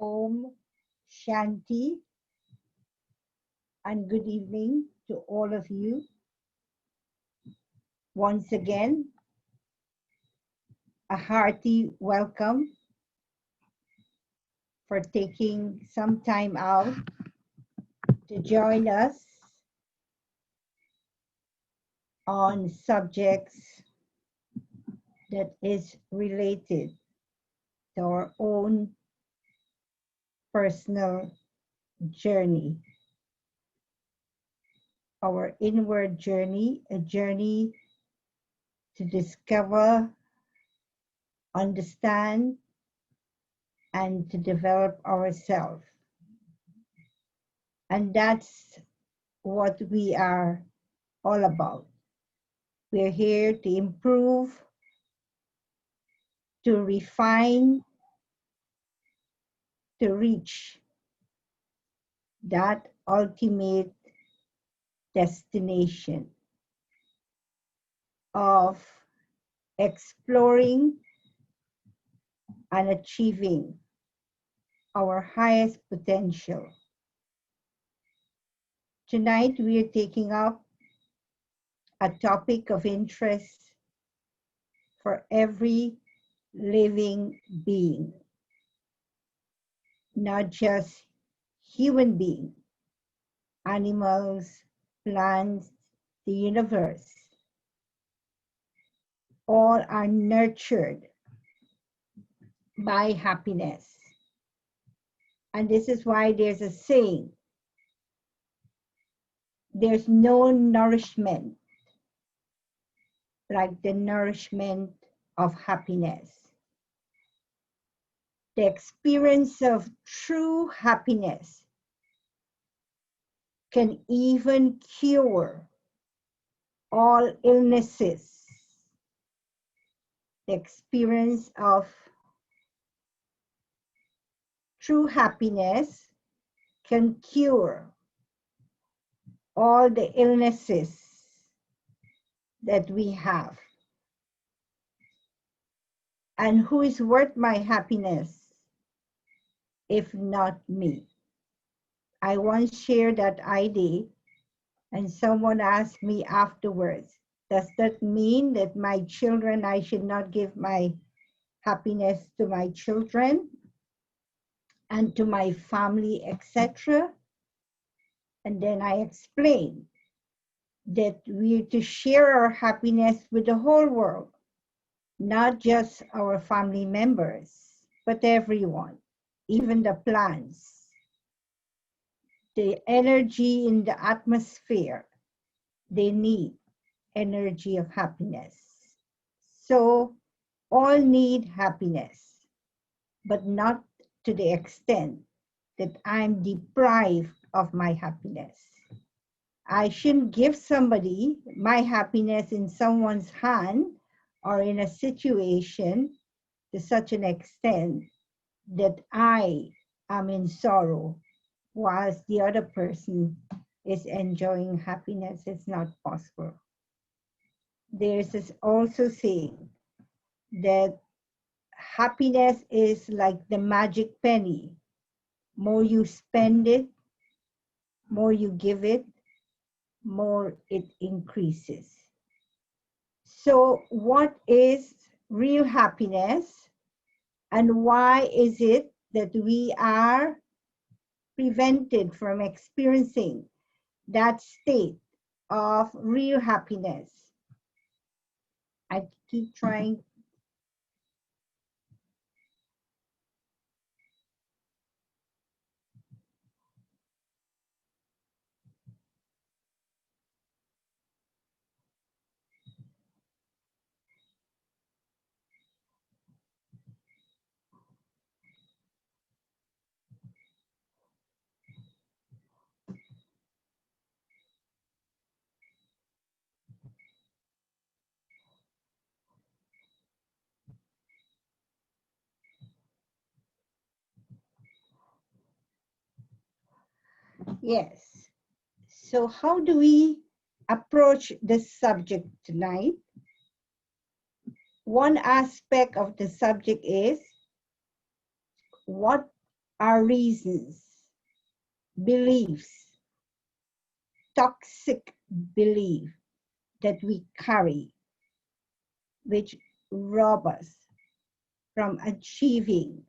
Om Shanti, and good evening to all of you. Once again, a hearty welcome for taking some time out to join us on subjects that is related to our own personal journey, our inward journey, a journey to discover, understand, and to develop ourselves. And that's what we are all about. We're here to improve, to refine, to reach that ultimate destination of exploring and achieving our highest potential. Tonight, we are taking up a topic of interest for every living being, not just human being, animals, plants, the universe. All are nurtured by happiness. And this is why there's a saying, there's no nourishment like the nourishment of happiness. The experience of true happiness can even cure all illnesses. The experience of true happiness can cure all the illnesses that we have. And who is worth my happiness if not me? I once shared that idea, and someone asked me afterwards, does that mean that my children, I should not give my happiness to my children and to my family, etc.? And then I explained that we're to share our happiness with the whole world, not just our family members, but everyone, even the plants. The energy in the atmosphere, they need energy of happiness. So all need happiness, but not to the extent that I'm deprived of my happiness. I shouldn't give somebody my happiness in someone's hand or in a situation to such an extent that I am in sorrow whilst the other person is enjoying happiness. It's not possible. There's this also saying that happiness is like the magic penny. More you spend it, more you give it, more it increases. So what is real happiness, and why is it that we are prevented from experiencing that state of real happiness? I keep trying. Yes. So how do we approach this subject tonight? One aspect of the subject is what our reasons, beliefs, toxic belief that we carry, which rob us from achieving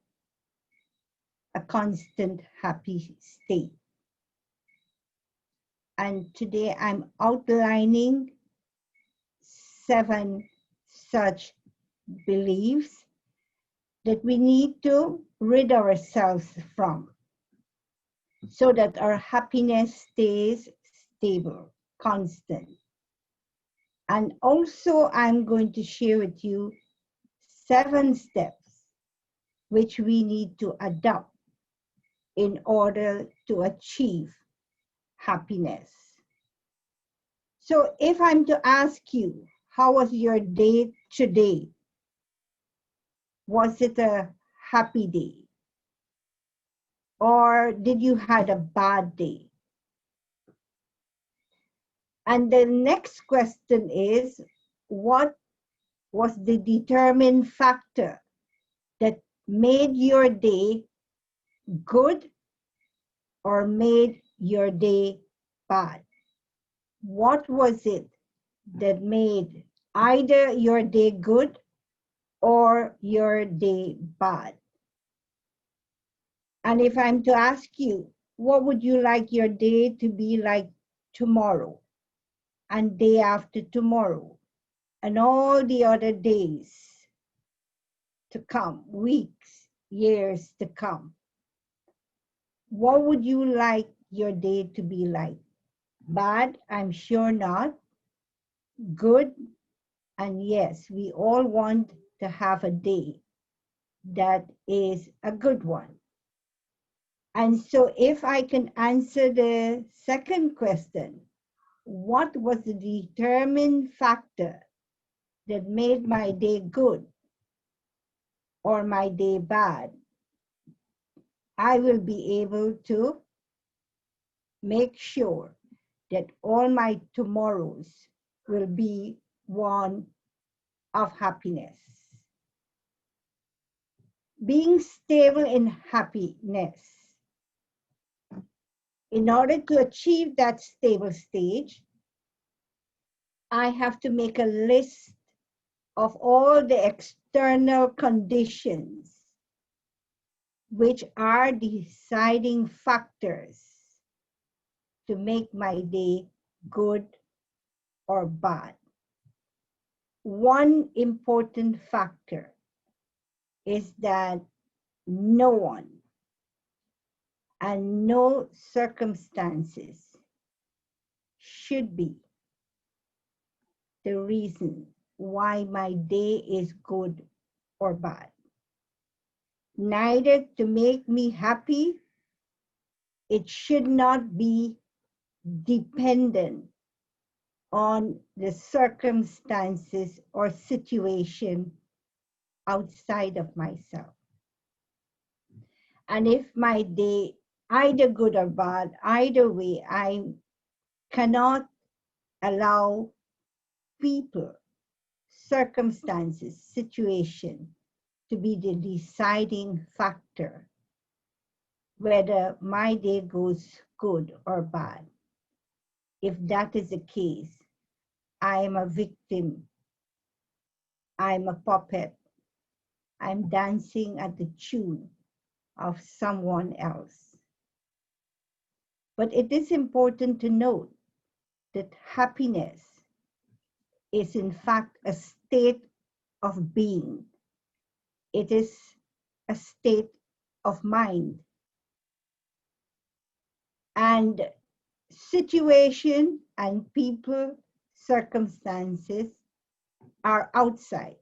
a constant happy state. And today I'm outlining 7 such beliefs that we need to rid ourselves from so that our happiness stays stable, constant. And also I'm going to share with you 7 steps which we need to adopt in order to achieve happiness. So if I'm to ask you, how was your day today? Was it a happy day? Or did you had a bad day? And the next question is, what was the determining factor that made your day good or made your day bad? What was it that made either your day good or your day bad? And if I'm to ask you, what would you like your day to be like tomorrow and day after tomorrow and all the other days to come, weeks, years to come? What would you like your day to be like? Bad? I'm sure not. Good? And yes, we all want to have a day that is a good one. And so if I can answer the second question, what was the determining factor that made my day good or my day bad? I will be able to make sure that all my tomorrows will be one of happiness. Being stable in happiness. In order to achieve that stable stage, I have to make a list of all the external conditions which are deciding factors to make my day good or bad. One important factor is that no one and no circumstances should be the reason why my day is good or bad. Neither to make me happy, it should not be dependent on the circumstances or situation outside of myself. And if my day, either good or bad, either way, I cannot allow people, circumstances, situation to be the deciding factor whether my day goes good or bad. If that is the case, I am a victim. I'm a puppet. I'm dancing at the tune of someone else. But it is important to note that happiness is in fact a state of being. It is a state of mind. And situation and people, circumstances are outside.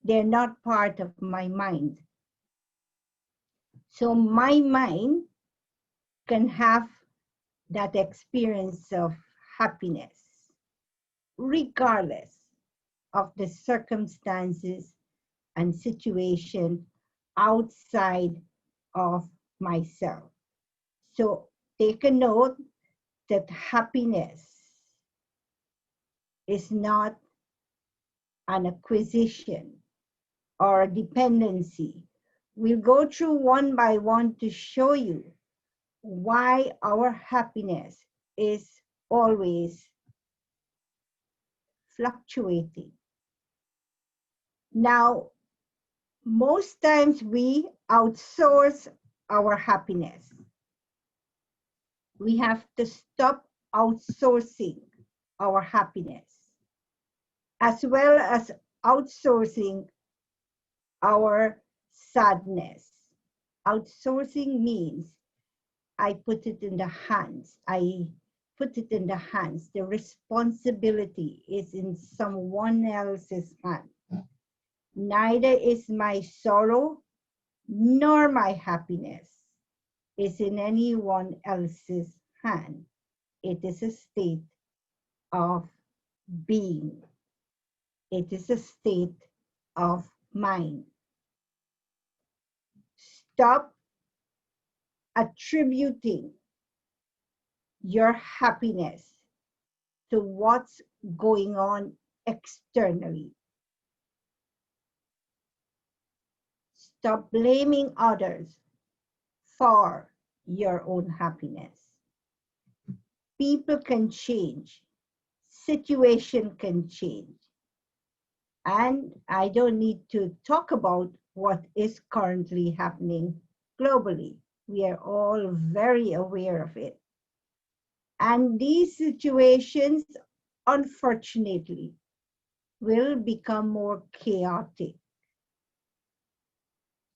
They're not part of my mind. So my mind can have that experience of happiness, regardless of the circumstances and situation outside of myself. So take a note that happiness is not an acquisition or a dependency We'll go through one by one to show you why our happiness is always fluctuating. Now, most times we outsource our happiness. We have to stop outsourcing our happiness, as well as outsourcing our sadness. Outsourcing means I put it in the hands. I put it in the hands. The responsibility is in someone else's hand. Neither is my sorrow nor my happiness is in anyone else's hand. It is a state of being. It is a state of mind. Stop attributing your happiness to what's going on externally. Stop blaming others for your own happiness. People can change. Situation can change. And I don't need to talk about what is currently happening globally. We are all very aware of it. And these situations, unfortunately, will become more chaotic.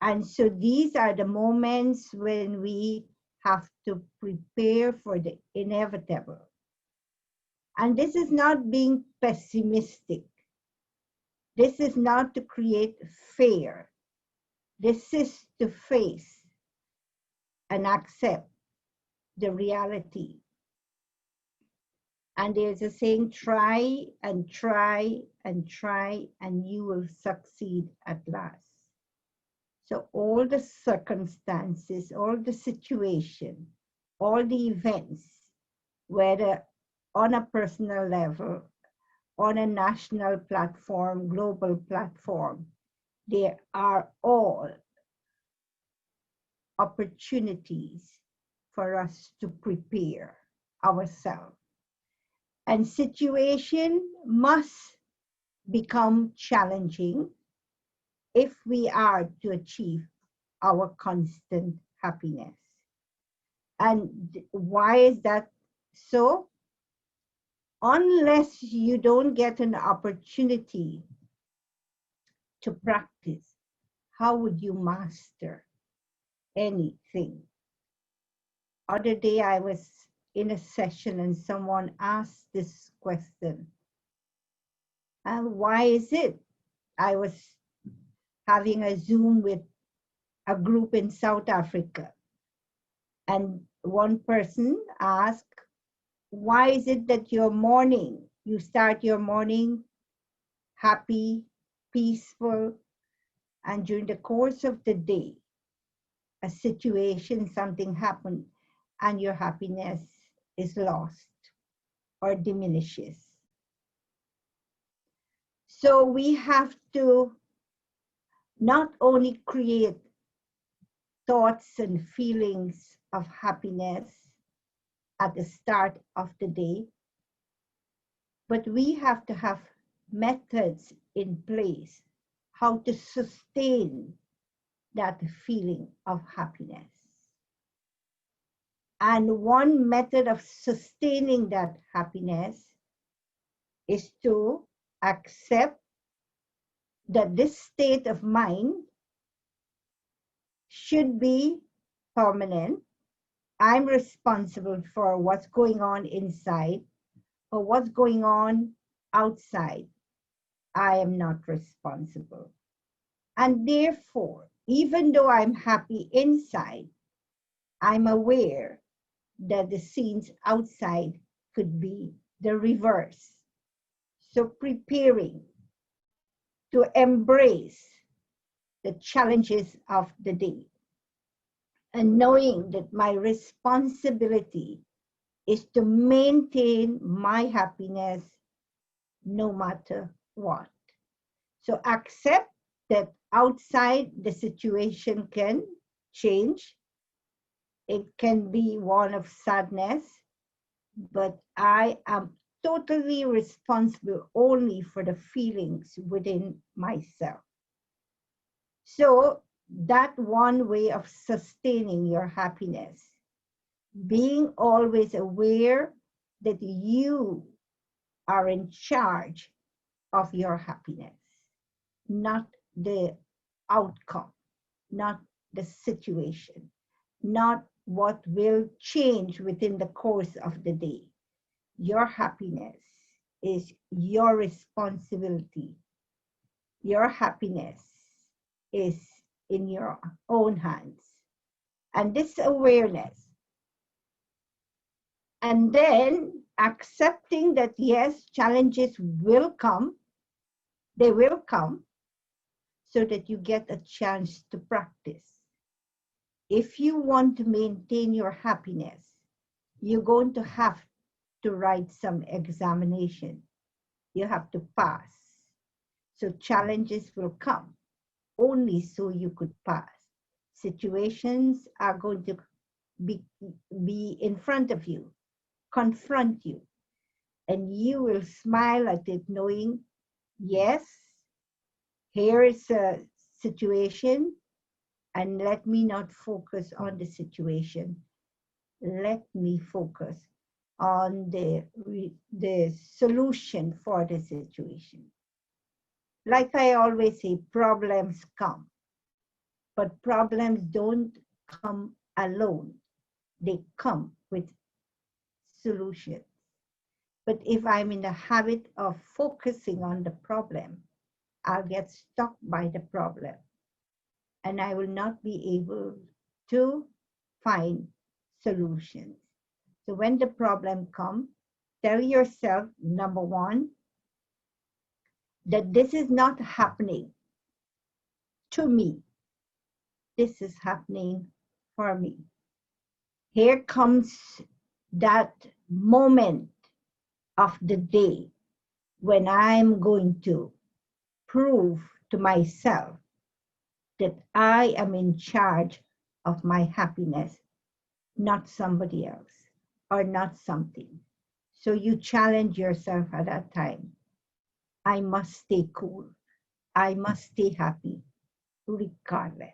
And so these are the moments when we have to prepare for the inevitable. And this is not being pessimistic. This is not to create fear. This is to face and accept the reality. And there's a saying, try and try and try, and you will succeed at last. So all the circumstances, all the situation, all the events, whether on a personal level, on a national platform, global platform, they are all opportunities for us to prepare ourselves. And situation must become challenging if we are to achieve our constant happiness. And why is that so? Unless you don't get an opportunity to practice, how would you master anything? Other day I was in a session and someone asked this question. And why is it? I was having a Zoom with a group in South Africa. And one person asked, why is it that you start your morning happy, peaceful, and during the course of the day, a situation, something happened, and your happiness is lost or diminishes. So we have to not only create thoughts and feelings of happiness at the start of the day, but we have to have methods in place how to sustain that feeling of happiness. And one method of sustaining that happiness is to accept that this state of mind should be permanent. I'm responsible for what's going on inside, or what's going on outside. I am not responsible. And therefore, even though I'm happy inside, I'm aware that the scenes outside could be the reverse. So preparing to embrace the challenges of the day and knowing that my responsibility is to maintain my happiness no matter what. So accept that outside the situation can change. It can be one of sadness, but I am totally responsible only for the feelings within myself. So that one way of sustaining your happiness, being always aware that you are in charge of your happiness, not the outcome, not the situation, not what will change within the course of the day. Your happiness is your responsibility. Your happiness is in your own hands. And this awareness, and then accepting that yes, challenges will come, they will come, so that you get a chance to practice. If you want to maintain your happiness, you're going to have to write some examination. You have to pass. So challenges will come only so you could pass. Situations are going to be in front of you, confront you, and you will smile at it knowing, yes, here is a situation, and let me not focus on the situation. Let me focus on the solution for the situation. Like I always say, problems come, but problems don't come alone. They come with solutions. But if I'm in the habit of focusing on the problem, I'll get stuck by the problem and I will not be able to find solutions. So when the problem comes, tell yourself, number one, that this is not happening to me. This is happening for me. Here comes that moment of the day when I'm going to prove to myself that I am in charge of my happiness, not somebody else or not something. So you challenge yourself at that time. I must stay cool. I must stay happy regardless.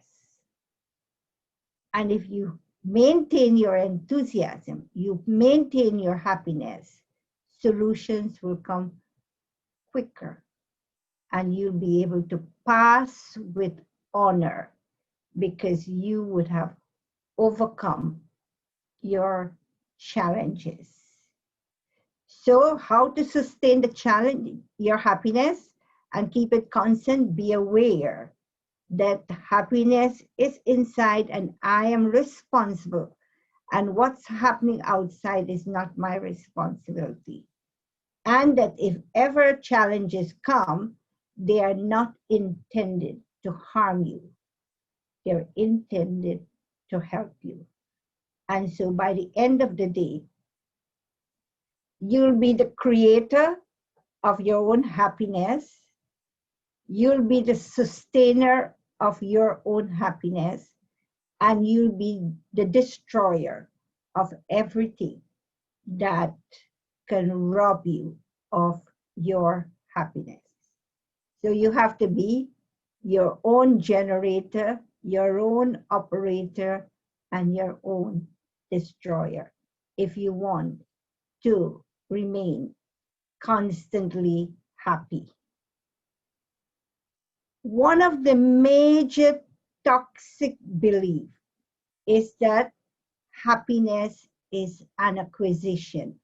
And if you maintain your enthusiasm, you maintain your happiness, solutions will come quicker and you'll be able to pass with honor because you would have overcome your challenges. So how to sustain the challenge, your happiness and keep it constant? Be aware that happiness is inside and I am responsible, and what's happening outside is not my responsibility. And that if ever challenges come, they are not intended to harm you. They're intended to help you. And so by the end of the day, you'll be the creator of your own happiness. You'll be the sustainer of your own happiness, and you'll be the destroyer of everything that can rob you of your happiness. So you have to be your own generator, your own operator, and your own destroyer if you want to remain constantly happy. One of the major toxic beliefs is that happiness is an acquisition.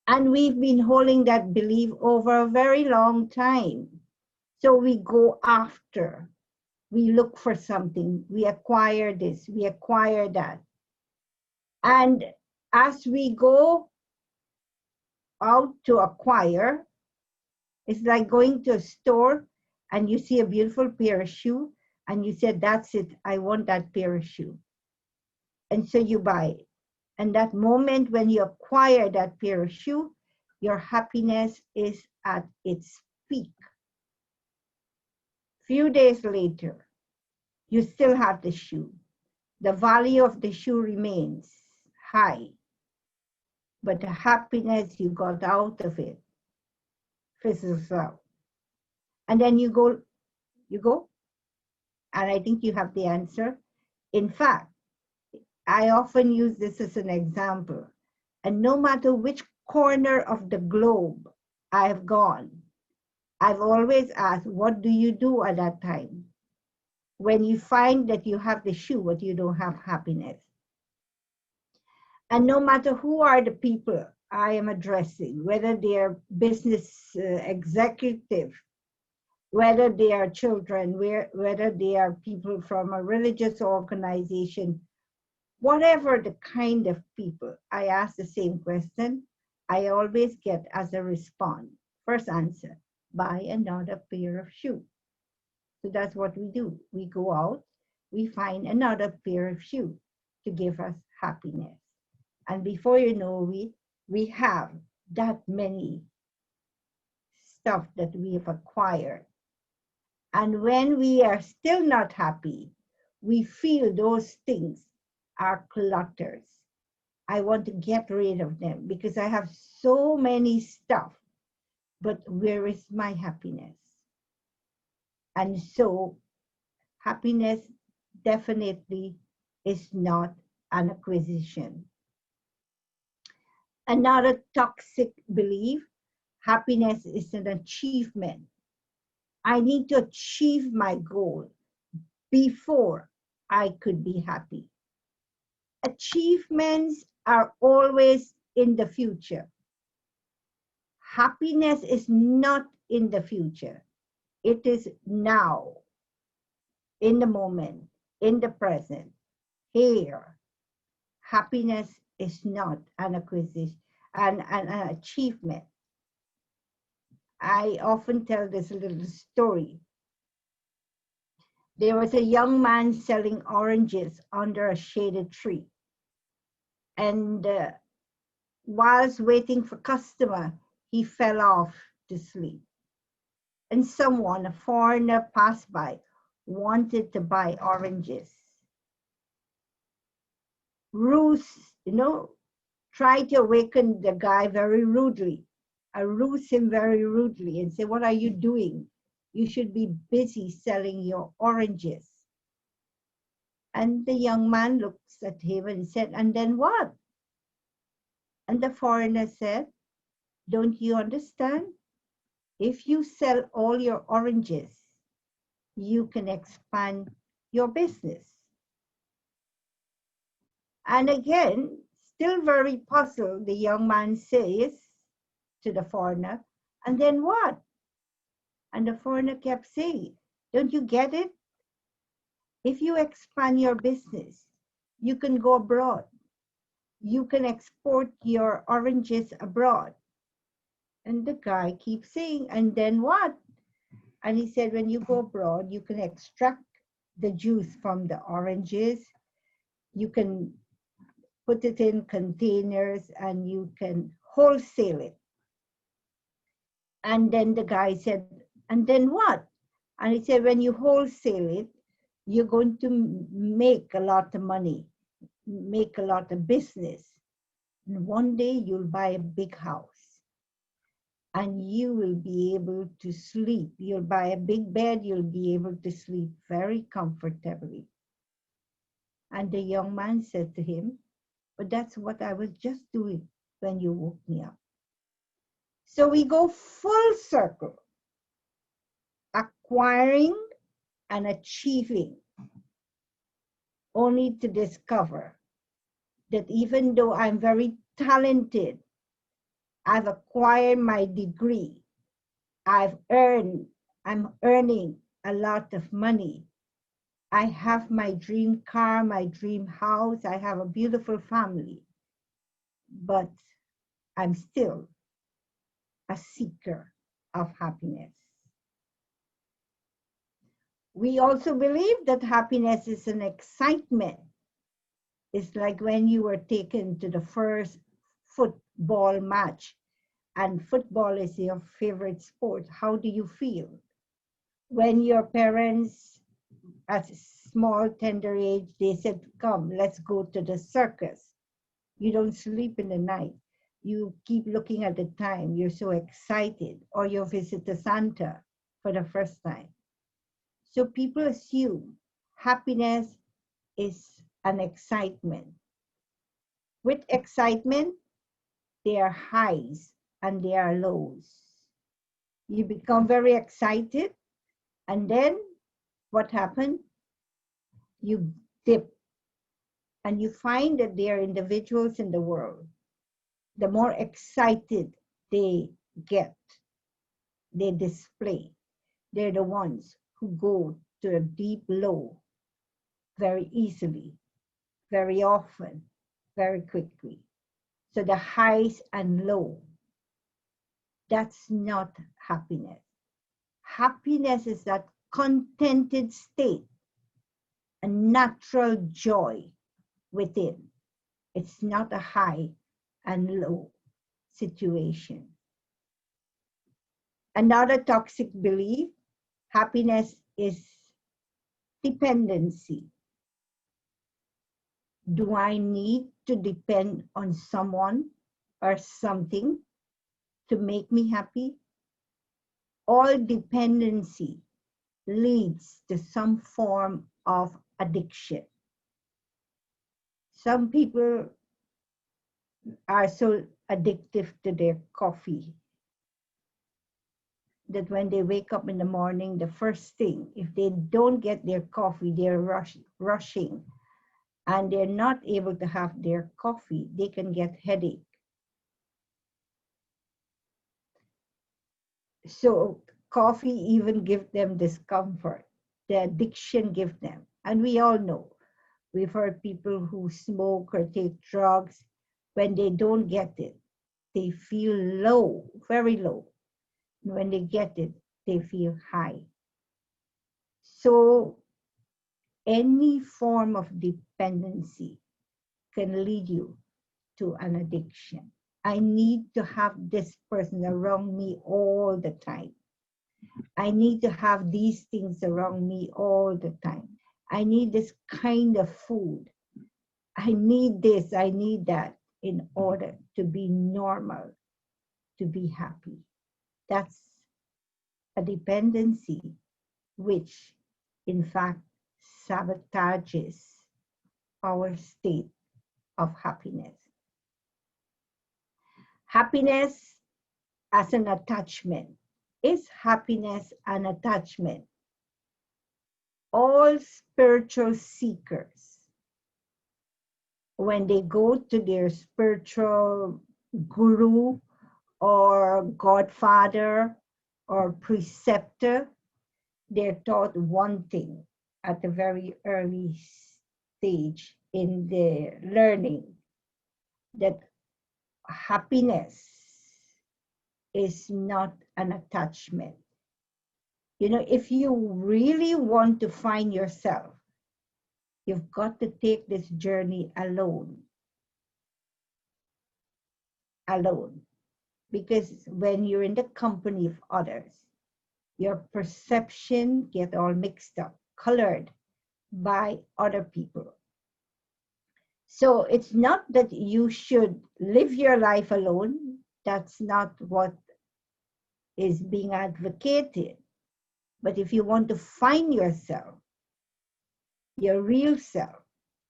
And we've been holding that belief over a very long time. So we go after, we look for something, we acquire this, we acquire that. And as we go out to acquire, it's like going to a store and you see a beautiful pair of shoes and you said, that's it, I want that pair of shoes. And so you buy it. And that moment when you acquire that pair of shoes, your happiness is at its peak. Few days later, you still have the shoe. The value of the shoe remains high, but the happiness you got out of it fizzles out. And then you go, and I think you have the answer. In fact, I often use this as an example. And no matter which corner of the globe I have gone, I've always asked, what do you do at that time? When you find that you have the shoe, but you don't have happiness. And no matter who are the people I am addressing, whether they are business executive, whether they are children, whether they are people from a religious organization, whatever the kind of people, I ask the same question, I always get as a response, first answer, buy another pair of shoes. So that's what we do. We go out, we find another pair of shoes to give us happiness. And before you know, we have that many stuff that we have acquired. And when we are still not happy, we feel those things are clutters. I want to get rid of them because I have so many stuff, but where is my happiness? And so happiness definitely is not an acquisition. Another toxic belief, happiness is an achievement. I need to achieve my goal before I could be happy. Achievements are always in the future. Happiness is not in the future. It is now, in the moment, in the present, here. Happiness is not an acquisition, an achievement. I often tell this little story. There was a young man selling oranges under a shaded tree. And whilst waiting for customer, he fell off to sleep. And someone, a foreigner, passed by, wanted to buy oranges. Ruse, tried to awaken the guy very rudely. I ruse him very rudely and say, what are you doing? You should be busy selling your oranges. And the young man looks at him and said, and then what? And the foreigner said, don't you understand? If you sell all your oranges, you can expand your business. And again, still very puzzled, the young man says to the foreigner, and then what? And the foreigner kept saying, don't you get it? If you expand your business, you can go abroad. You can export your oranges abroad. And the guy keeps saying, and then what? And he said, when you go abroad, you can extract the juice from the oranges. You can put it in containers and you can wholesale it. And then the guy said, and then what? And he said, when you wholesale it, you're going to make a lot of money, make a lot of business. And one day you'll buy a big house and you will be able to sleep. You'll buy a big bed, you'll be able to sleep very comfortably. And the young man said to him, but that's what I was just doing when you woke me up. So we go full circle, acquiring and achieving, only to discover that even though I'm very talented, I've acquired my degree, I'm earning a lot of money, I have my dream car, my dream house, I have a beautiful family, but I'm still a seeker of happiness. We also believe that happiness is an excitement. It's like when you were taken to the first football match and football is your favorite sport. How do you feel? When your parents, at a small, tender age, they said, come, let's go to the circus. You don't sleep in the night. You keep looking at the time. You're so excited. Or you visit the Santa for the first time. So people assume happiness is an excitement. With excitement, there are highs and there are lows. You become very excited, and then what happened? You dip, and you find that there are individuals in the world, the more excited they get, they display, they're the ones who go to a deep low very easily, very often, very quickly. So the highs and low, that's not happiness. Happiness is that contented state, a natural joy within. It's not a high and low situation. Another toxic belief, happiness is dependency. Do I need to depend on someone or something to make me happy? All dependency leads to some form of addiction. Some people are so addictive to their coffee that when they wake up in the morning, the first thing, if they don't get their coffee, they're rushing, and they're not able to have their coffee, they can get headache. So coffee even gives them discomfort. The addiction gives them. And we all know, we've heard people who smoke or take drugs, when they don't get it, they feel low, very low. And when they get it, they feel high. So any form of dependency can lead you to an addiction. I need to have this person around me all the time. I need to have these things around me all the time. I need this kind of food. I need this, I need that in order to be normal, to be happy. That's a dependency which, in fact, sabotages our state of happiness. Happiness as an attachment. Is happiness an attachment? All spiritual seekers, when they go to their spiritual guru or godfather or preceptor, they're taught one thing at a very early stage in the learning, that happiness is not an attachment. You know, if you really want to find yourself, you've got to take this journey alone. Alone. Because when you're in the company of others, your perception gets all mixed up, colored by other people. So it's not that you should live your life alone. That's not what is being advocated. But if you want to find yourself, your real self,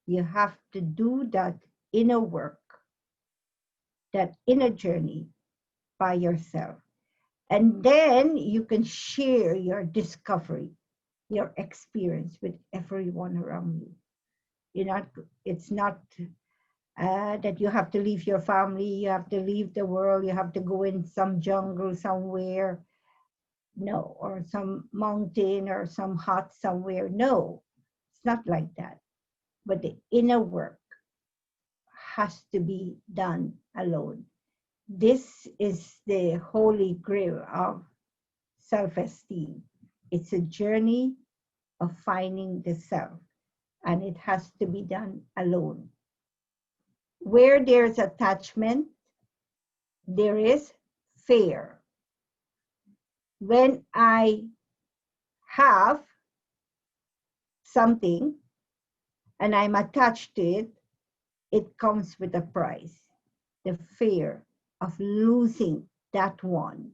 you have to do that inner work, that inner journey by yourself. And then you can share your discovery, your experience with everyone around you. It's not that you have to leave your family, you have to leave the world, you have to go in some jungle somewhere, no, or some mountain or some hut somewhere. No, it's not like that. But the inner work has to be done alone. This is the holy grail of self-esteem. It's a journey of finding the self, and it has to be done alone. Where there's attachment, there is fear. When I have something and I'm attached to it, it comes with a price. The fear of losing that one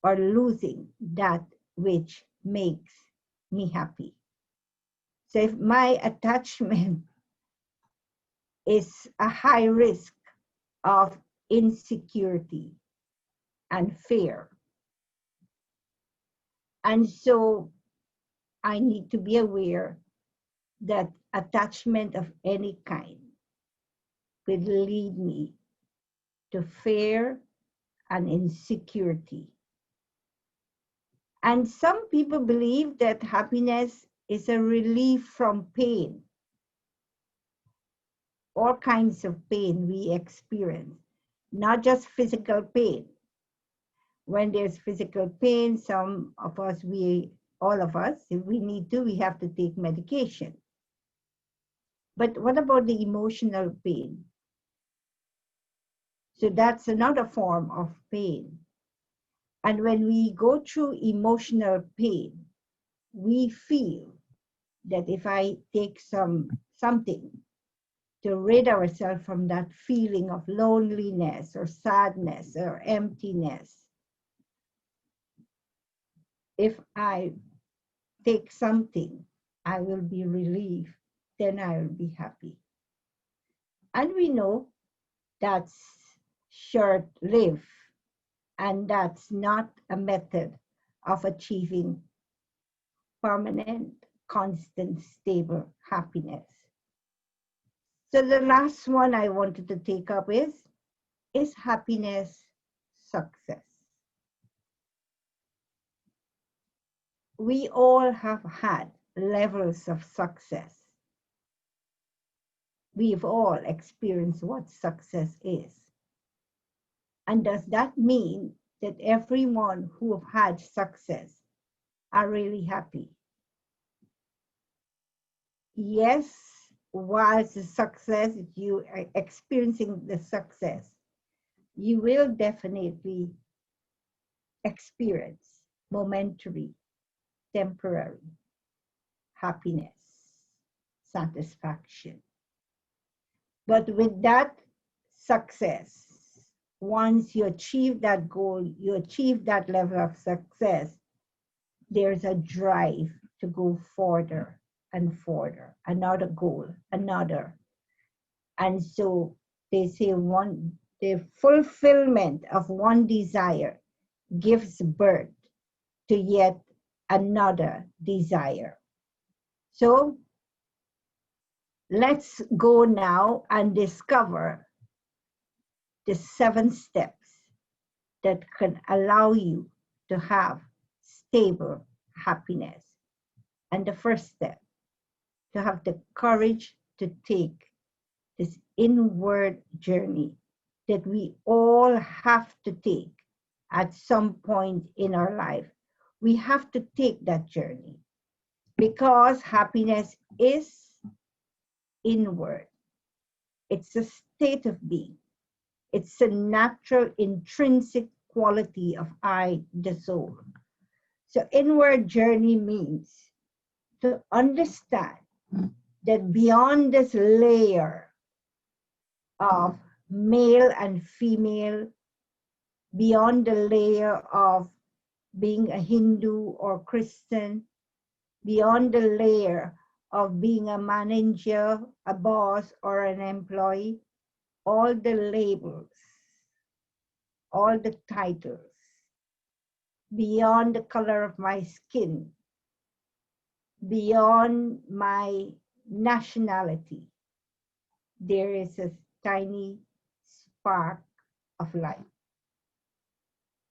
or losing that which makes me happy. So if my attachment is a high risk of insecurity and fear, and so I need to be aware that attachment of any kind will lead me to fear and insecurity. And some people believe that happiness is a relief from pain, all kinds of pain we experience, not just physical pain. When there's physical pain, some of us, all of us, if we need to, we have to take medication. But what about the emotional pain? So that's another form of pain. And when we go through emotional pain, we feel that if I take something to rid ourselves from that feeling of loneliness or sadness or emptiness, if I take something, I will be relieved, then I will be happy. And we know that's short-lived, and that's not a method of achieving permanent, constant, stable happiness. So the last one I wanted to take up is happiness success? We all have had levels of success. We've all experienced what success is. And does that mean that everyone who have had success are really happy? Yes, whilst the success, you are experiencing the success, you will definitely experience momentary, temporary happiness, satisfaction. But with that success, once you achieve that goal, you achieve that level of success, there's a drive to go further and further, another goal, another. And so they say the fulfillment of one desire gives birth to yet another desire. So let's go now and discover the 7 steps that can allow you to have stable happiness. And the first step, to have the courage to take this inward journey that we all have to take at some point in our life. We have to take that journey because happiness is inward. It's a state of being. It's a natural, intrinsic quality of I, the soul. So inward journey means to understand that beyond this layer of male and female, beyond the layer of being a Hindu or Christian, beyond the layer of being a manager, a boss, or an employee, all the labels, all the titles, beyond the color of my skin, beyond my nationality, there is a tiny spark of light,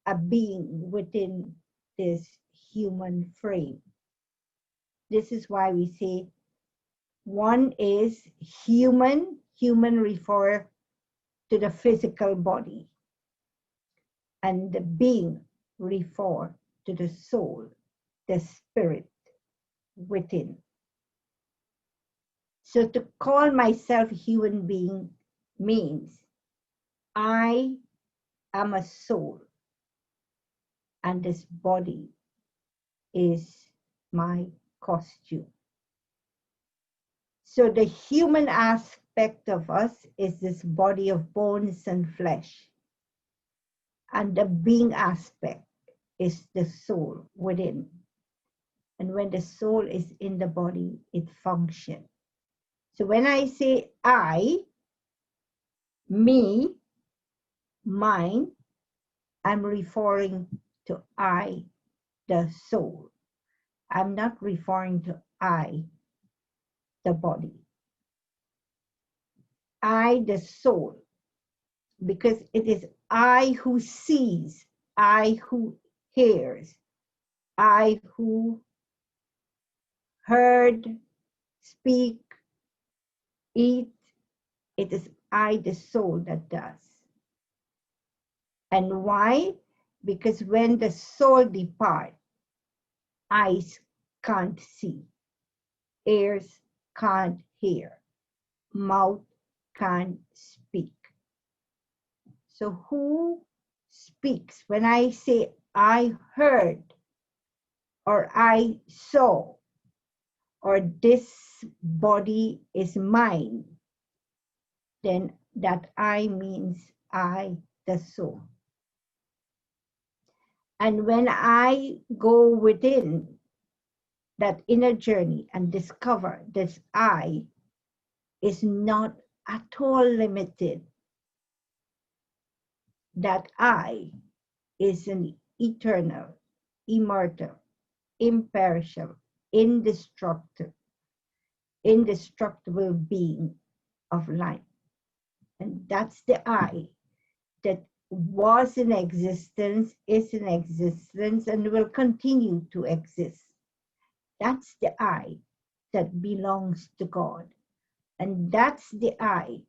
a being within this human frame. This is why we say one is human. Human refer to the physical body, and the being refer to the soul, the spirit within. So to call myself a human being means I am a soul, and this body is my costume. So the human aspect of us is this body of bones and flesh. And the being aspect is the soul within. And when the soul is in the body, it functions. So when I say I, me, mine, I'm referring to I, the soul. I'm not referring to I, the body. I, the soul, because it is I who sees, I who hears, I who heard, speak, eat. It is I, the soul, that does. And why? Because when the soul departs, eyes can't see, ears can't hear, mouth can't speak. So who speaks? When I say I heard, or I saw, or this body is mine, then that I means I, the soul. And when I go within that inner journey and discover this I is not at all limited, that I is an eternal, immortal, imperishable, indestructible being of light. And that's the I that was in existence, is in existence, and will continue to exist. That's the I that belongs to God. And that's the I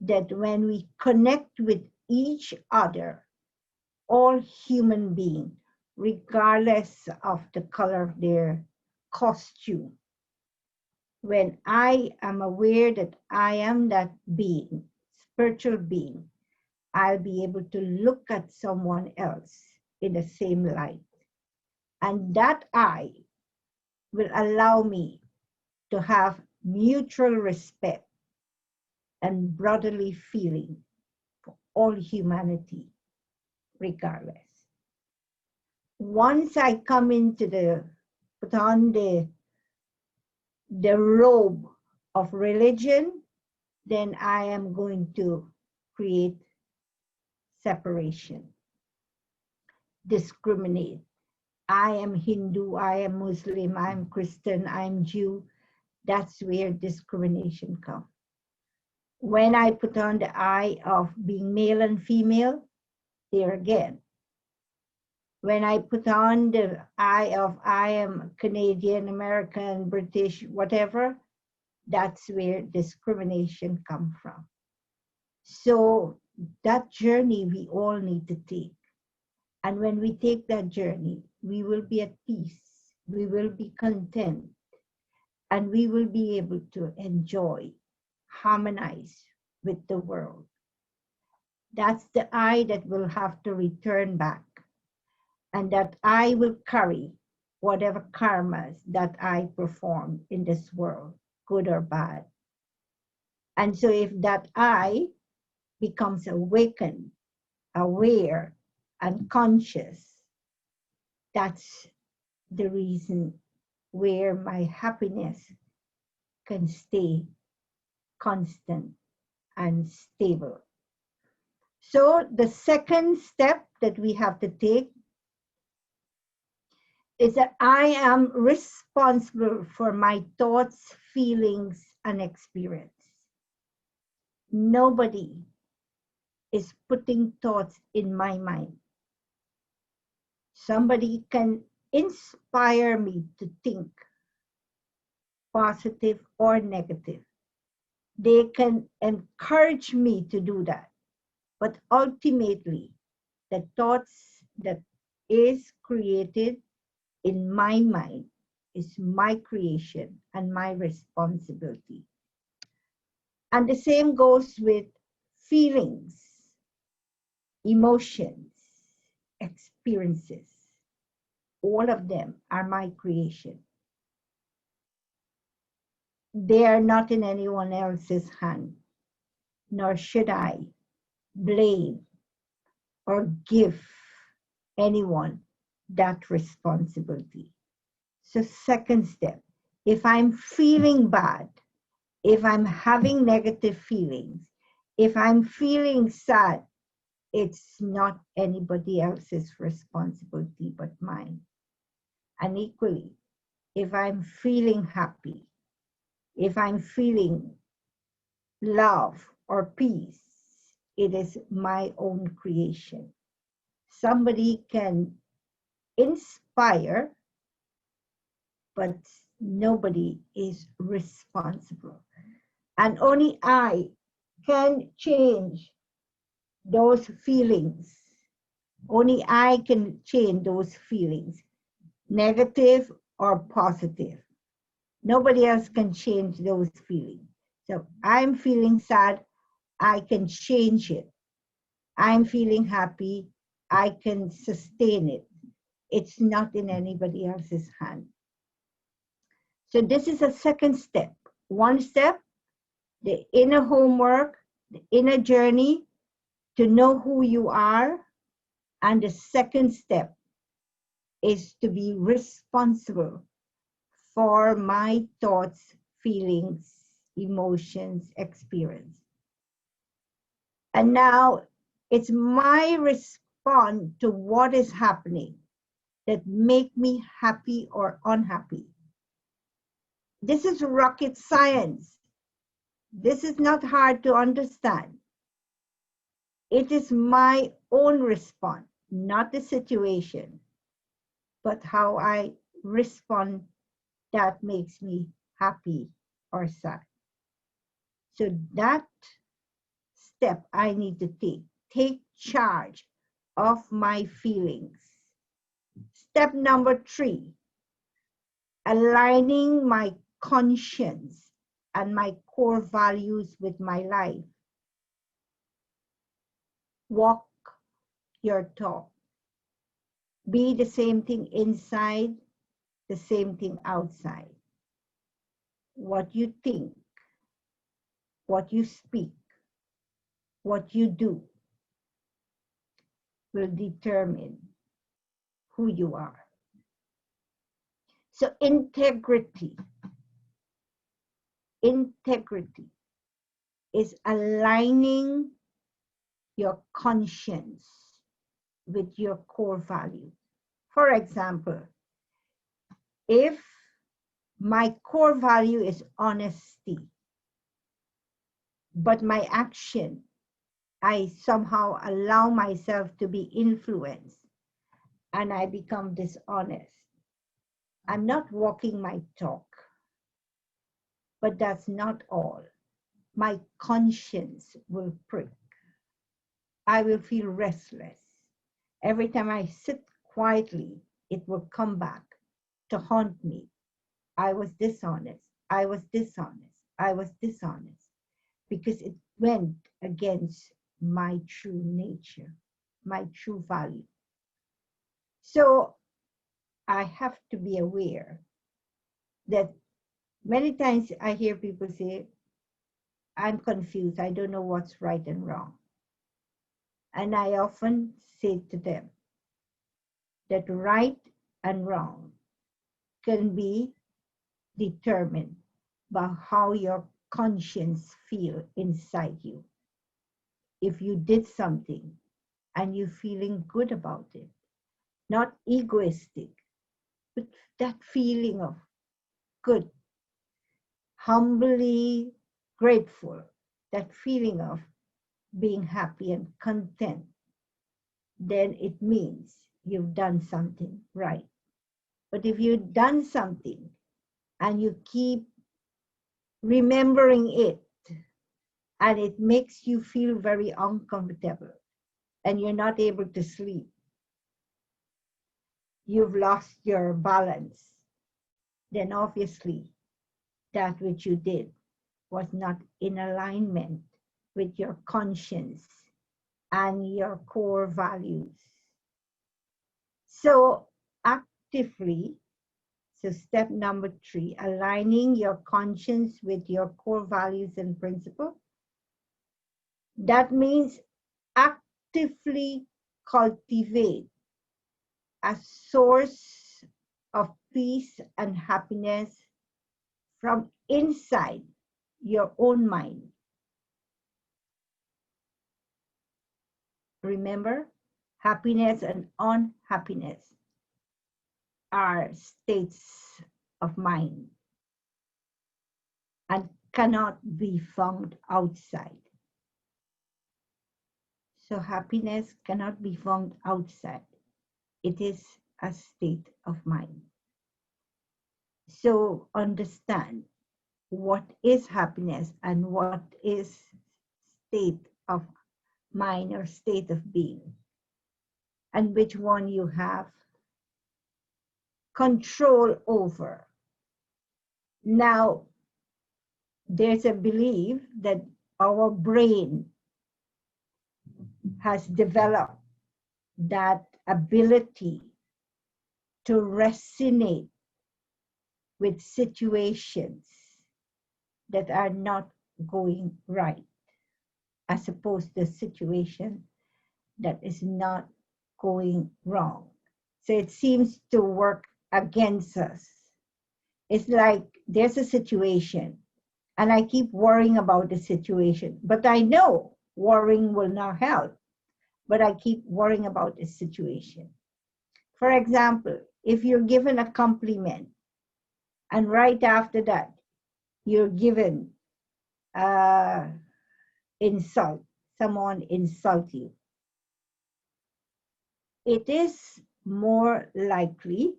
that when we connect with each other, all human beings, regardless of the color of their costume, when I am aware that I am that being, spiritual being, I'll be able to look at someone else in the same light. And that I will allow me to have mutual respect and brotherly feeling for all humanity, regardless. Once I come into put on the robe of religion, then I am going to create separation, discriminate. I am Hindu, I am Muslim, I'm Christian, I'm Jew. That's where discrimination comes. When I put on the I of being male and female, there again. When I put on the I of I am Canadian, American, British, whatever, that's where discrimination comes from. So that journey we all need to take. And when we take that journey, we will be at peace, we will be content, and we will be able to enjoy, harmonize with the world. That's the I that will have to return back, and that I will carry whatever karmas that I perform in this world, good or bad. And so if that I becomes awakened, aware, and conscious, that's the reason where my happiness can stay constant and stable. So the second step that we have to take is that I am responsible for my thoughts, feelings, and experience. Nobody is putting thoughts in my mind. Somebody can inspire me to think positive or negative. They can encourage me to do that. But ultimately, the thoughts that is created in my mind is my creation and my responsibility. And the same goes with feelings, emotions, experiences. All of them are my creation. they are not in anyone else's hand, nor should I blame or give anyone that responsibility. So, second step, if I'm feeling bad, if I'm having negative feelings, if I'm feeling sad, it's not anybody else's responsibility but mine. And equally, if I'm feeling happy, if I'm feeling love or peace, it is my own creation. Somebody can inspire, but nobody is responsible. And only I can change those feelings. Only I can change those feelings, negative or positive. Nobody else can change those feelings. So I'm feeling sad, I can change it. I'm feeling happy, I can sustain it. It's not in anybody else's hand. So this is a second step. One step, the inner homework, the inner journey to know who you are. And the second step is to be responsible for my thoughts, feelings, emotions, experience. And now it's my response to what is happening that make me happy or unhappy. This is rocket science. This is not hard to understand. It is my own response, not the situation, but how I respond that makes me happy or sad. So that step I need to take charge of my feelings. Step number 3, aligning my conscience and my core values with my life. Walk your talk. Be the same thing inside, the same thing outside. What you think, what you speak, what you do will determine who you are. So integrity is aligning your conscience with your core value. For example, if my core value is honesty, but my action, I somehow allow myself to be influenced and I become dishonest, I'm not walking my talk. But that's not all. My conscience will prick. I will feel restless. Every time I sit quietly, it will come back to haunt me. I was dishonest. I was dishonest. I was dishonest. Because it went against my true nature, my true value. So I have to be aware that many times I hear people say, I'm confused. I don't know what's right and wrong. And I often say to them that right and wrong can be determined by how your conscience feels inside you. If you did something and you're feeling good about it, not egoistic, but that feeling of good, humbly grateful, that feeling of being happy and content, then it means you've done something right. But if you've done something and you keep remembering it and it makes you feel very uncomfortable and you're not able to sleep, you've lost your balance, then obviously that which you did was not in alignment with your conscience and your core values. So actively So step number 3, aligning your conscience with your core values and principles. That means actively cultivate a source of peace and happiness from inside your own mind. Remember, happiness and unhappiness are states of mind and cannot be found outside. So happiness cannot be found outside. It is a state of mind. So understand what is happiness and what is state of mind or state of being, and which one you have control over. Now, there's a belief that our brain has developed that ability to resonate with situations that are not going right, as opposed to a situation that is not going wrong. So it seems to work against us. It's like there's a situation and I keep worrying about the situation, but I know worrying will not help, but I keep worrying about the situation. For example, if you're given a compliment and right after that, you're given insult, someone insult you, it is more likely,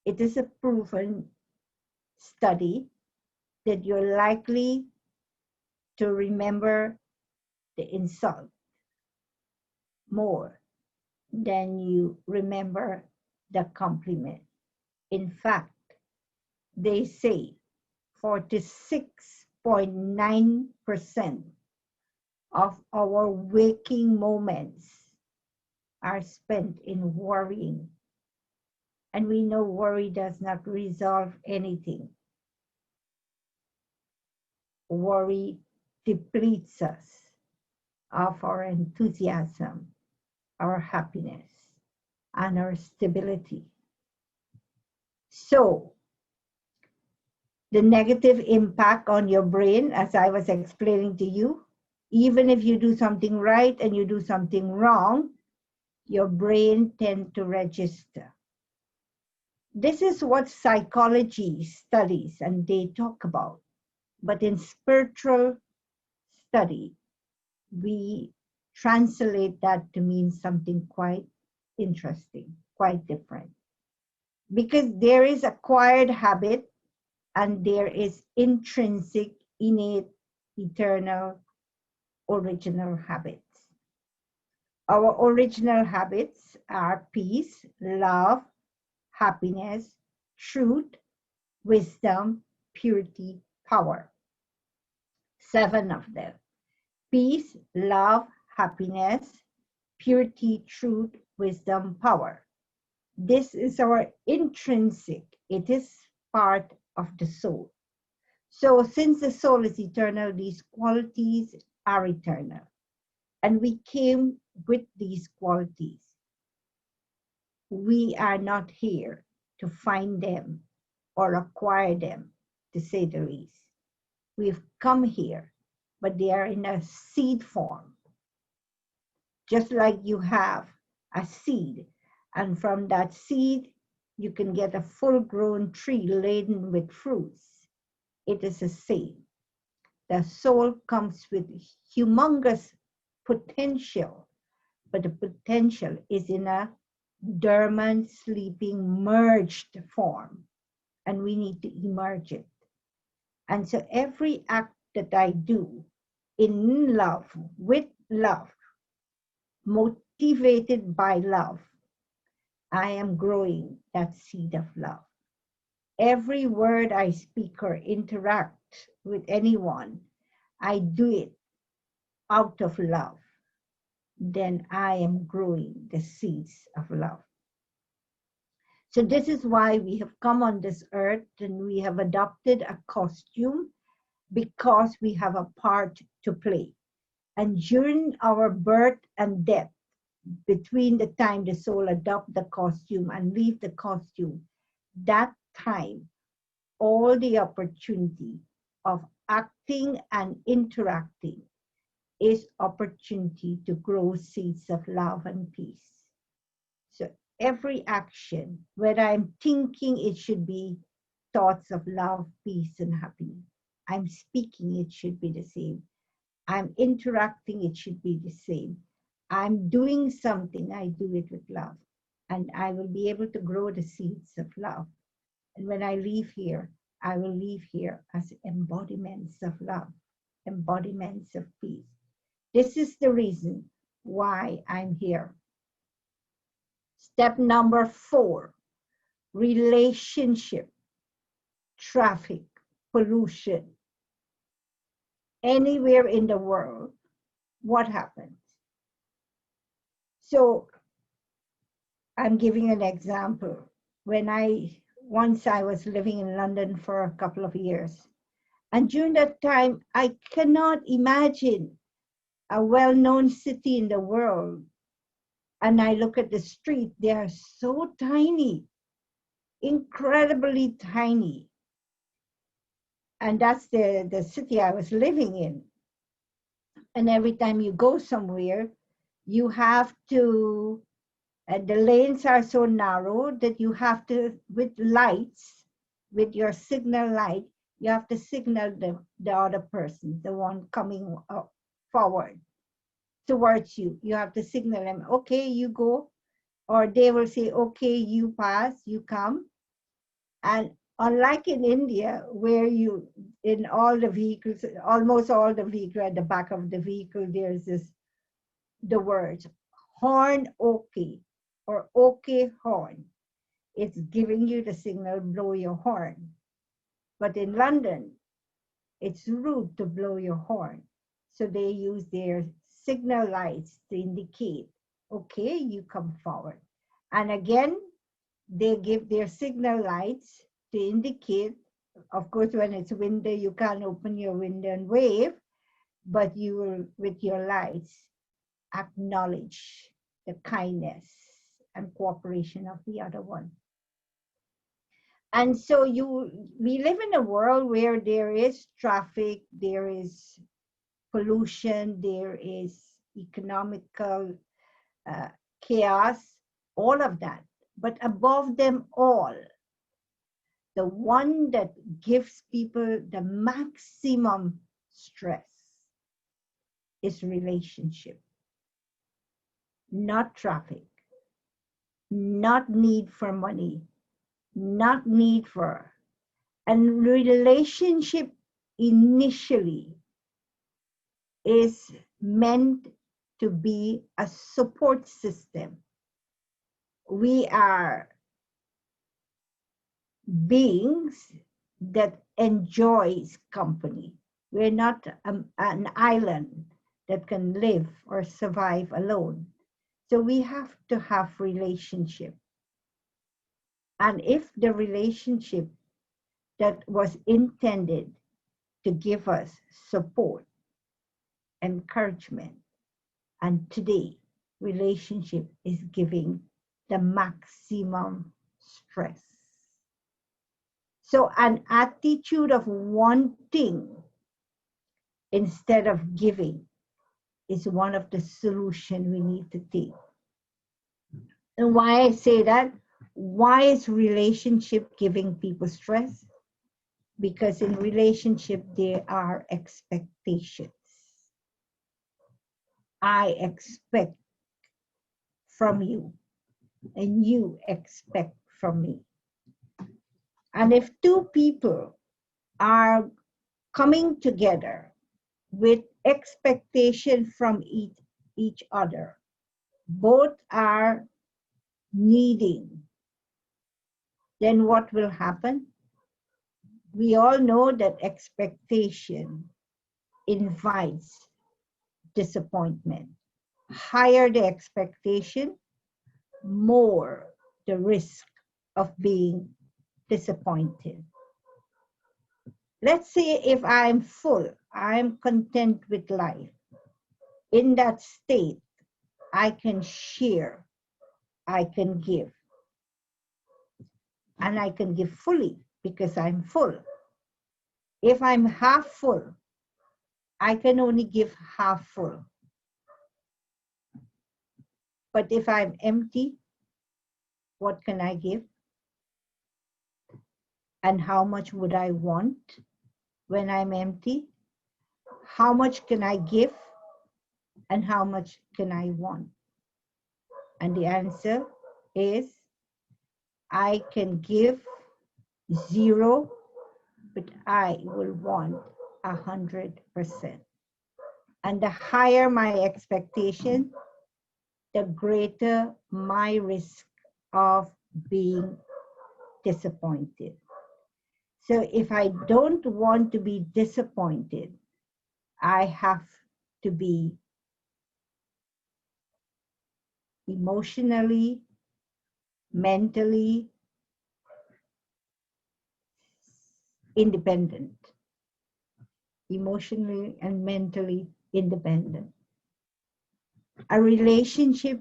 it is a proven study that you're likely to remember the insult more than you remember the compliment. In fact, they say 46.9% of our waking moments are spent in worrying. And we know worry does not resolve anything. Worry depletes us of our enthusiasm, our happiness, and our stability. So, the negative impact on your brain, as I was explaining to you, even if you do something right and you do something wrong, your brain tends to register. This is what psychology studies and they talk about. But in spiritual study, we translate that to mean something quite interesting, quite different. Because there is acquired habit and there is intrinsic, innate, eternal, original habits. Our original habits are peace, love, happiness, truth, wisdom, purity, power. 7 of them. Peace, love, happiness, purity, truth, wisdom, power. This is our intrinsic. It is part of the soul. So since the soul is eternal, these qualities are eternal. And we came with these qualities. We are not here to find them or acquire them, to say the least. We've come here, but they are in a seed form. Just like you have a seed, and from that seed, you can get a full-grown tree laden with fruits. It is the same. The soul comes with humongous potential, but the potential is in a dormant, sleeping, merged form, and we need to emerge it. And so every act that I do in love, with love, motivated by love, I am growing that seed of love. Every word I speak or interact with anyone, I do it out of love. Then I am growing the seeds of love. So this is why we have come on this earth and we have adopted a costume, because we have a part to play. And during our birth and death, between the time the soul adopt the costume and leave the costume, that time, all the opportunity of acting and interacting is opportunity to grow seeds of love and peace. So every action, whether I'm thinking, it should be thoughts of love, peace, and happiness. I'm speaking, it should be the same. I'm interacting, it should be the same. I'm doing something, I do it with love. And I will be able to grow the seeds of love. And when I leave here, I will leave here as embodiments of love, embodiments of peace. This is the reason why I'm here. Step number 4, relationship, traffic, pollution. Anywhere in the world, what happens? So I'm giving an example. Once I was living in London for a couple of years, and during that time, I cannot imagine a well-known city in the world. And I look at the street, they are so tiny, incredibly tiny. And that's the city I was living in. And every time you go somewhere, you have to, the lanes are so narrow that you have to, with lights, with your signal light, you have to signal the other person, the one coming forward towards you. You have to signal them, okay, you go, or they will say, okay, you pass, you come. And unlike in India, where in all the vehicles, almost all the vehicles, at the back of the vehicle, there's the words, horn okay, or okay horn. It's giving you the signal, blow your horn. But in London, it's rude to blow your horn. So they use their signal lights to indicate, okay, you come forward. And again, they give their signal lights to indicate, of course, when it's winter, you can't open your window and wave, but you will, with your lights, acknowledge the kindness and cooperation of the other one. And so we live in a world where there is traffic, there is pollution, there is economical chaos, all of that. But above them all, the one that gives people the maximum stress is relationship, not traffic, not need for money, not need for, and relationship initially is meant to be a support system. We are beings that enjoys company. We're not an island that can live or survive alone. So we have to have relationship. And if the relationship that was intended to give us support, encouragement, and today relationship is giving the maximum stress. So an attitude of wanting instead of giving is one of the solutions we need to take. And why I say that? Why is relationship giving people stress? Because in relationship, there are expectations. I expect from you, and you expect from me. And if two people are coming together with expectation from each other, both are needing, then what will happen? We all know that expectation invites disappointment. Higher the expectation, more the risk of being disappointed. Let's say if I'm full, I'm content with life. In that state, I can share, I can give, and I can give fully because I'm full. If I'm half full, I can only give half full. But if I'm empty, what can I give? And how much would I want when I'm empty? How much can I give? And how much can I want? And the answer is I can give 0, but I will want 100%. And the higher my expectation, the greater my risk of being disappointed. So if I don't want to be disappointed, I have to be emotionally, mentally independent. Emotionally and mentally independent. A relationship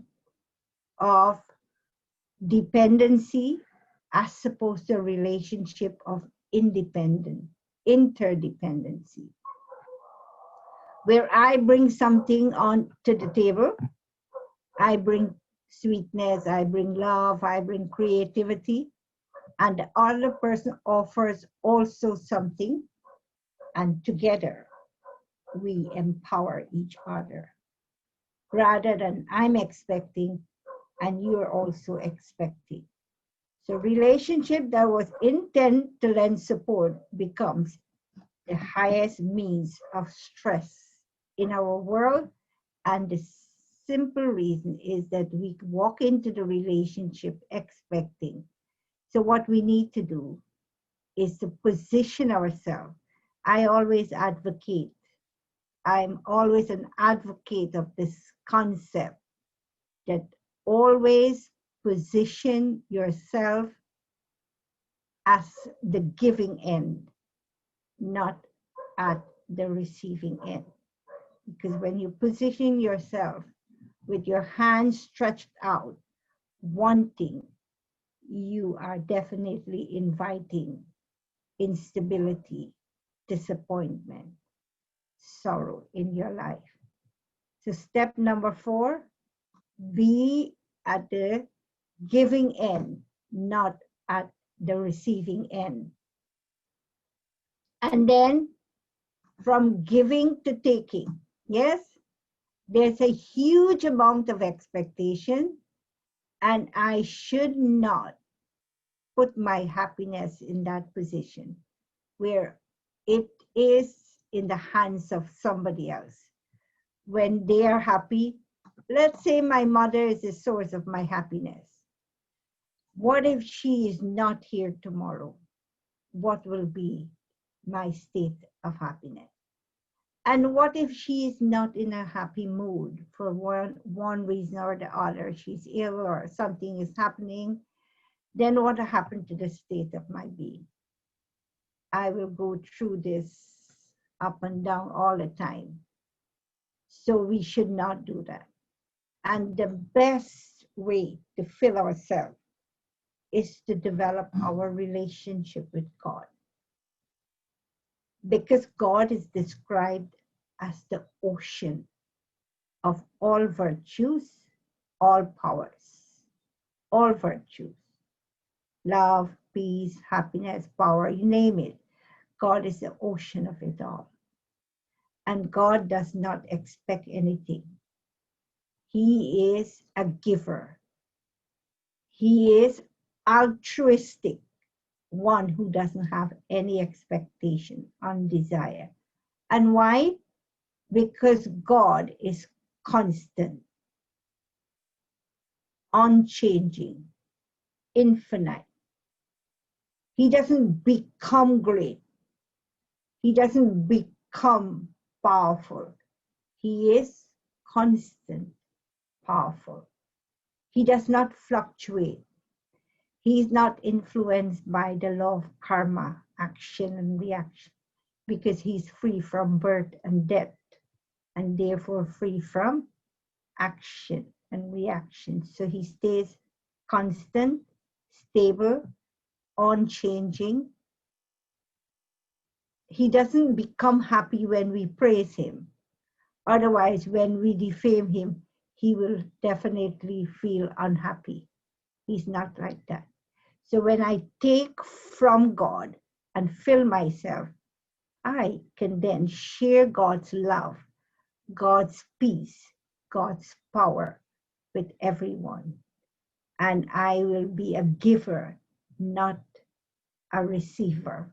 of dependency as opposed to a relationship of interdependency, where I bring something on to the table. I bring sweetness, I bring love, I bring creativity, and the other person offers also something, and together we empower each other rather than I'm expecting and you're also expecting. So relationship that was intent to lend support becomes the highest means of stress in our world. And the simple reason is that we walk into the relationship expecting. So what we need to do is to position ourselves. I always advocate, I'm always an advocate of this concept that always position yourself as the giving end, not at the receiving end. Because when you position yourself with your hands stretched out, wanting, you are definitely inviting instability, disappointment, sorrow in your life. So step number 4, be at the giving end, not at the receiving end. And then from giving to taking, yes, there's a huge amount of expectation, and I should not put my happiness in that position where it is in the hands of somebody else. When they are happy, let's say my mother is the source of my happiness. What if she is not here tomorrow? What will be my state of happiness? And what if she is not in a happy mood for one reason or the other? She's ill or something is happening. Then what happened to the state of my being? I will go through this up and down all the time. So we should not do that. And the best way to fill ourselves is to develop our relationship with God. Because God is described as the ocean of all virtues, all powers, all virtues, love, peace, happiness, power, you name it. God is the ocean of it all. And God does not expect anything. He is a giver. He is altruistic, one who doesn't have any expectation on desire. And why? Because God is constant, unchanging, infinite. He doesn't become great. He doesn't become powerful. He is constant, powerful. He does not fluctuate. He's not influenced by the law of karma, action and reaction, because he's free from birth and death, and therefore free from action and reaction. So he stays constant, stable, unchanging. He doesn't become happy when we praise him. Otherwise, when we defame him, he will definitely feel unhappy. He's not like that. So when I take from God and fill myself, I can then share God's love, God's peace, God's power with everyone. And I will be a giver, not a receiver.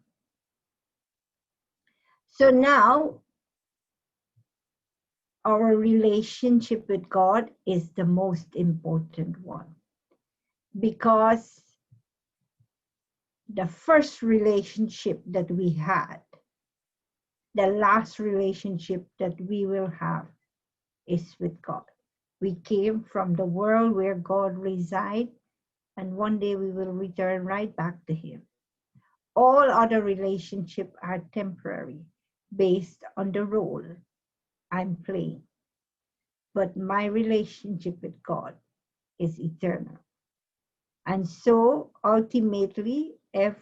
So now our relationship with God is the most important one, because the first relationship that we had, the last relationship that we will have, is with God. We came from the world where God resides, and one day we will return right back to him. All other relationships are temporary, based on the role I'm playing. But my relationship with God is eternal. And so ultimately,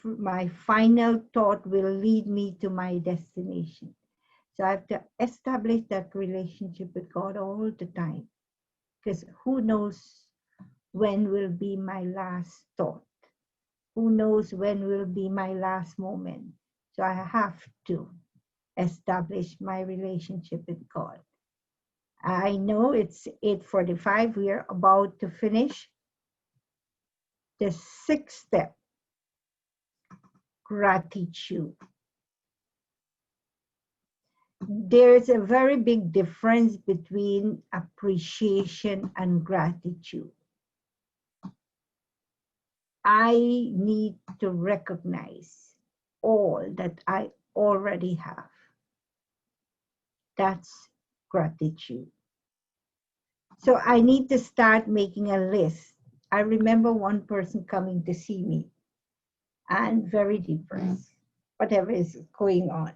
my final thought will lead me to my destination. So I have to establish that relationship with God all the time, because who knows when will be my last thought? Who knows when will be my last moment? So I have to establish my relationship with God. I know it's 8:45. We are about to finish. The sixth step, gratitude. There's a very big difference between appreciation and gratitude. I need to recognize all that I already have. That's gratitude. So I need to start making a list. I remember one person coming to see me and very depressed, whatever is going on.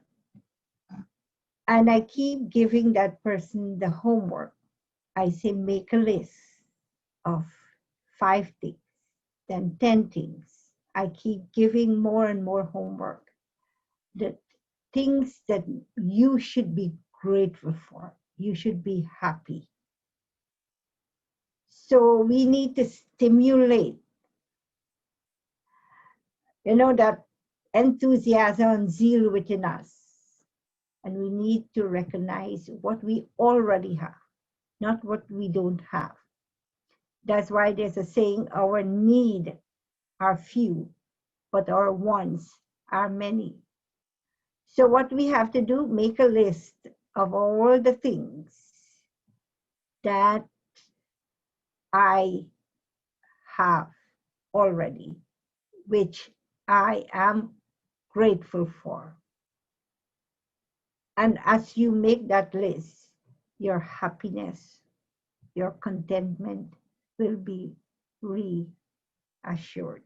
And I keep giving that person the homework. I say, make a list of 5 things, then 10 things. I keep giving more and more homework. The things that you should be grateful for, you should be happy. So we need to stimulate, that enthusiasm and zeal within us. And we need to recognize what we already have, not what we don't have. That's why there's a saying, our needs are few, but our wants are many. So what we have to do, make a list of all the things that I have already, which I am grateful for. And as you make that list, your happiness, your contentment will be reassured.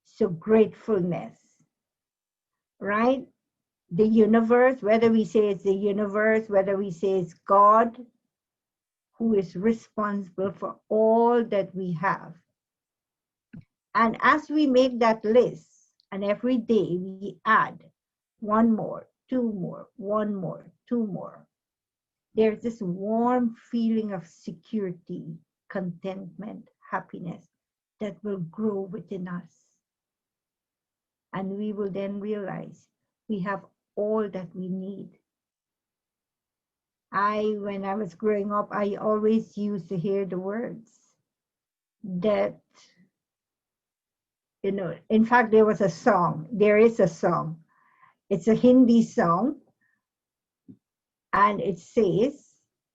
So gratefulness, right? The universe, whether we say it's the universe, whether we say it's God, who is responsible for all that we have. And as we make that list, and every day we add 1 more, 2 more, 1 more, 2 more, there's this warm feeling of security, contentment, happiness that will grow within us. And we will then realize we have all that we need. When I was growing up, I always used to hear the words that, in fact, there is a song. It's a Hindi song. And it says,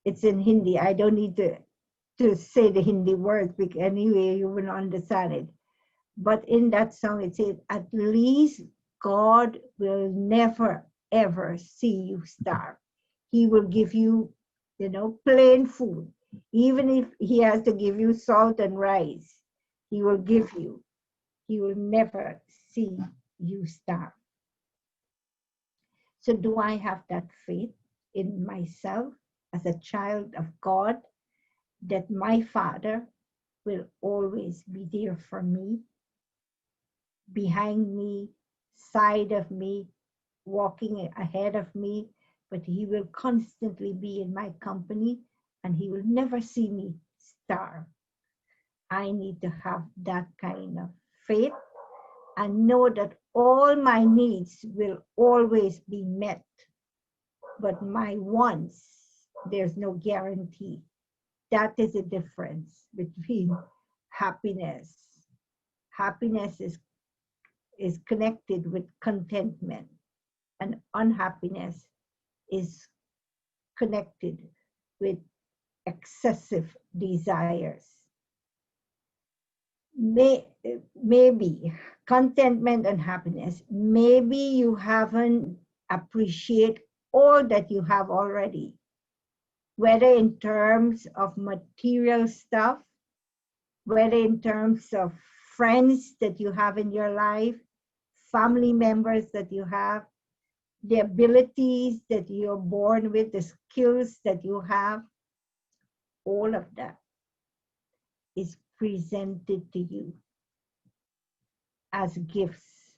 it's in Hindi. I don't need to say the Hindi words, because anyway, you will understand it. But in that song, it says, at least God will never, ever see you starve. He will give you, plain food. Even if he has to give you salt and rice, He will give you. He will never see you starve. So do I have that faith in myself as a child of God that my Father will always be there for me, behind me, side of me, walking ahead of me, but He will constantly be in my company and He will never see me starve. I need to have that kind of faith and know that all my needs will always be met. But my wants, there's no guarantee. That is the difference between happiness. Happiness is connected with contentment, and unhappiness is connected with excessive desires. Maybe contentment and happiness, maybe you haven't appreciated all that you have already, whether in terms of material stuff, whether in terms of friends that you have in your life, family members that you have, the abilities that you're born with, the skills that you have, all of that is presented to you as gifts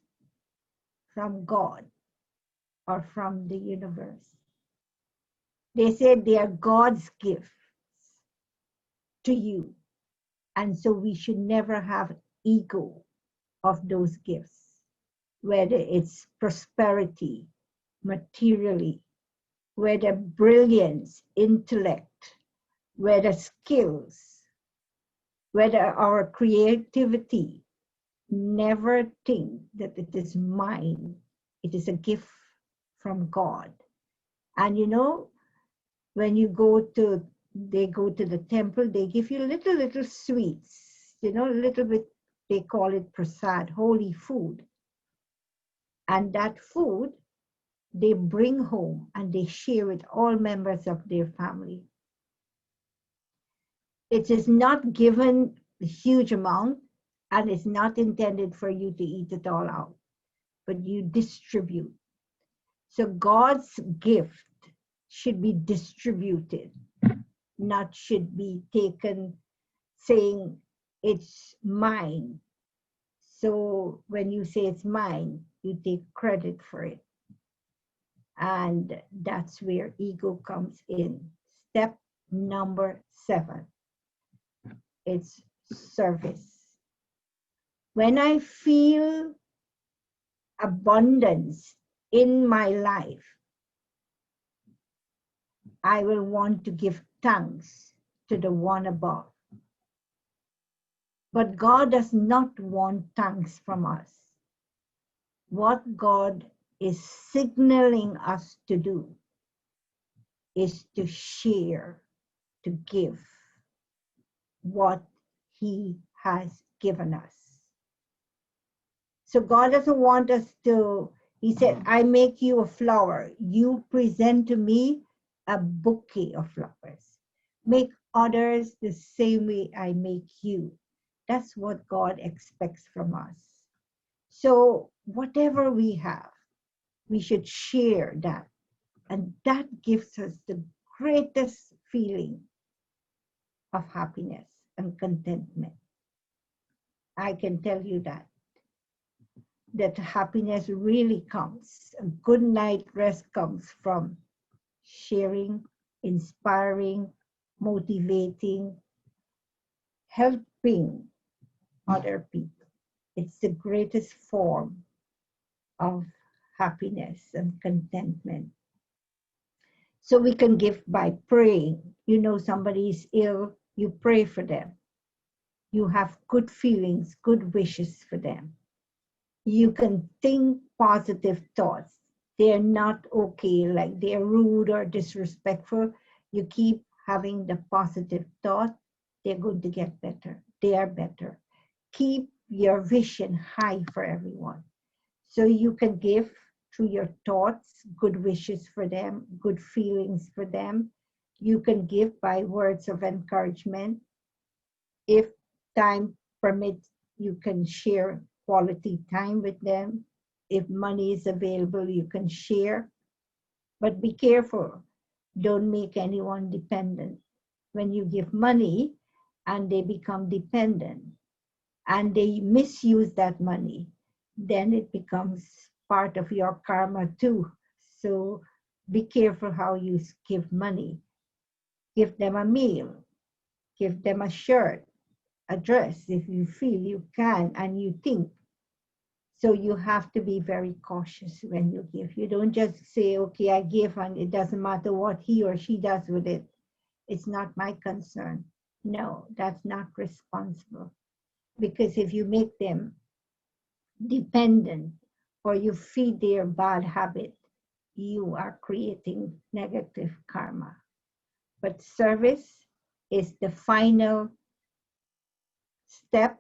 from God or from the universe. They say they are God's gifts to you. And so we should never have ego of those gifts, whether it's prosperity, materially, whether brilliance, intellect, whether skills, whether our creativity. Never think that it is mine. It is a gift from God. And you know, when they go to the temple, they give you little sweets, a little bit, they call it prasad, holy food. And that food, they bring home and they share with all members of their family. It is not given a huge amount, and it's not intended for you to eat it all out, but you distribute. So God's gift should be distributed, not should be taken saying it's mine. So when you say it's mine, you take credit for it. And that's where ego comes in. Step number 7, it's service. When I feel abundance in my life, I will want to give thanks to the one above. But God does not want thanks from us. What God is signaling us to do is to share, to give what He has given us. So God doesn't want us to, He said, I make you a flower. You present to me a bouquet of flowers. Make others the same way I make you. That's what God expects from us. So whatever we have, we should share that. And that gives us the greatest feeling of happiness and contentment. I can tell you that happiness really comes, a good night rest comes from sharing, inspiring, motivating, helping other people. It's the greatest form of happiness and contentment. So we can give by praying. You know somebody is ill, you pray for them. You have good feelings, good wishes for them. You can think positive thoughts. They're not okay, like they're rude or disrespectful. You keep having the positive thought, they're going to get better. They are better. Keep your vision high for everyone. So you can give through your thoughts, good wishes for them, good feelings for them. You can give by words of encouragement. If time permit, you can share quality time with them. If money is available, you can share. But be careful. Don't make anyone dependent. When you give money and they become dependent and they misuse that money, then it becomes part of your karma too. So be careful how you give money. Give them a meal, give them a shirt, a dress if you feel you can and you think. So you have to be very cautious when you give. You don't just say, okay, I give and it doesn't matter what he or she does with it. It's not my concern. No, that's not responsible. Because if you make them dependent or you feed their bad habit, you are creating negative karma. But service is the final step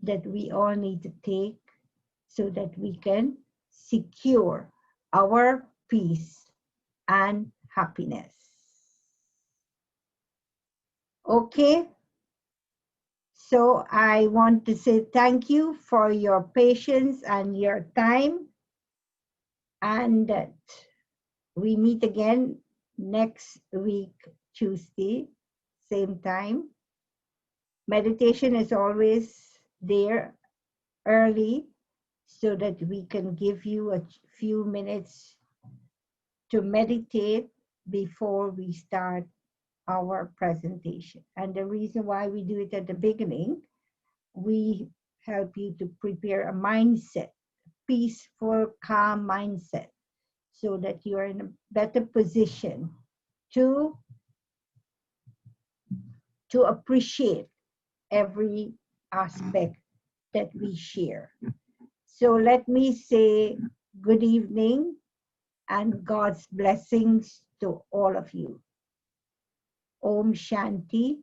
that we all need to take so that we can secure our peace and happiness. Okay, so I want to say thank you for your patience and your time, and that we meet again next week, Tuesday, same time. Meditation is always there early so that we can give you a few minutes to meditate before we start our presentation. And the reason why we do it at the beginning, we help you to prepare a mindset, peaceful, calm mindset, so that you are in a better position to appreciate every aspect that we share. So let me say good evening and God's blessings to all of you. Om Shanti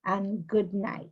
and good night.